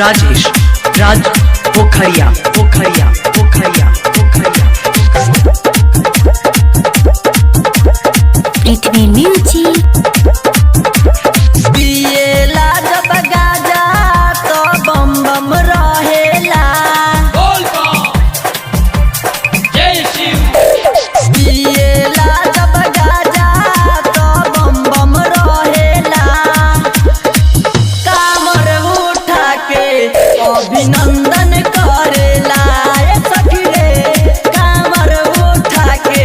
राजेश राज पोखरिया पोखरिया पोखरिया पोखरिया पृथ्वी music पिएला जब गाजा तो बम बम रहेला। पिएला जब गाजा तो बम बम रहेला। कामर उठा के अभिनंदन करेला। ए सखी रे कामर उठा के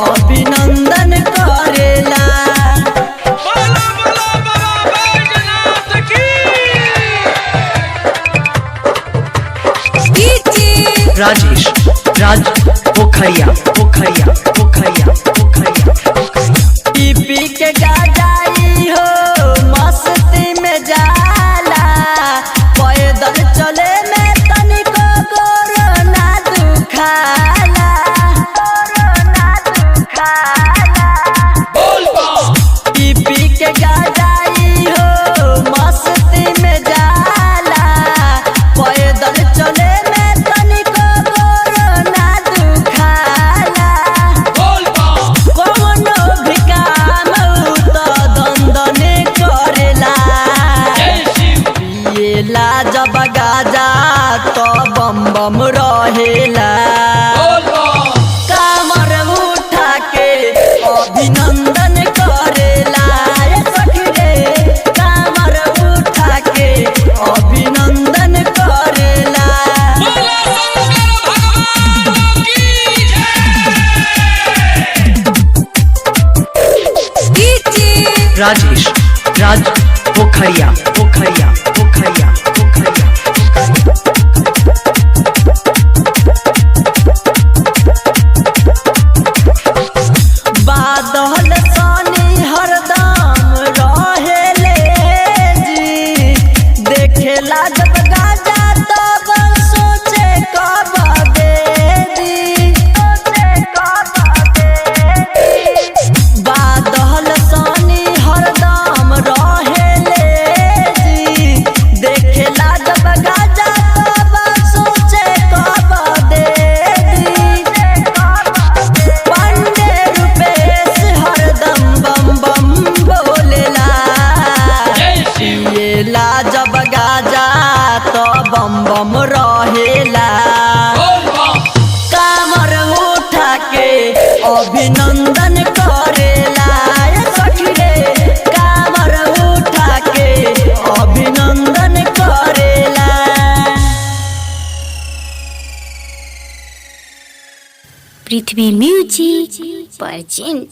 अभिनंदन करेला। राजेश राज पोखरिया पोखरिया पोखरिया पोखरिया पी पी के गाजाई हो मस्ती में जाला। पैदल चले में तनिको गोर ना दुखाला। पी पी के गाजाई हो मस्ती में जाला। पैदल चले में तनिको गोर ना दुखाला। कोनो भी काम उ त दंदने करेला। पिएला जब गाजा तो बम बम रहेला। कामर उठा के अभिनंदन करेला। ए सखी रे कामर उठा के अभिनंदन करेला। राजेश राज पोखरिया पोखरिया पोखरिया पोखरिया बादल सनी हरदम रहेले जी। देखेला जब गाजा तब सोचे कब बेदी। बादल सनी हरदम रहेले जी। देखेला जब गाजा तब सोचे कब बेदी। पंडे रुपेश हरदम बम बम बोलेला। पिएला जब गाजा तो बम बम रहेला। कामर उठा के अभिनंदन करेला। ए सखी रे कामर उठा के अभिनंदन करेला। पृथ्वी म्यूजिक प्रेजेंट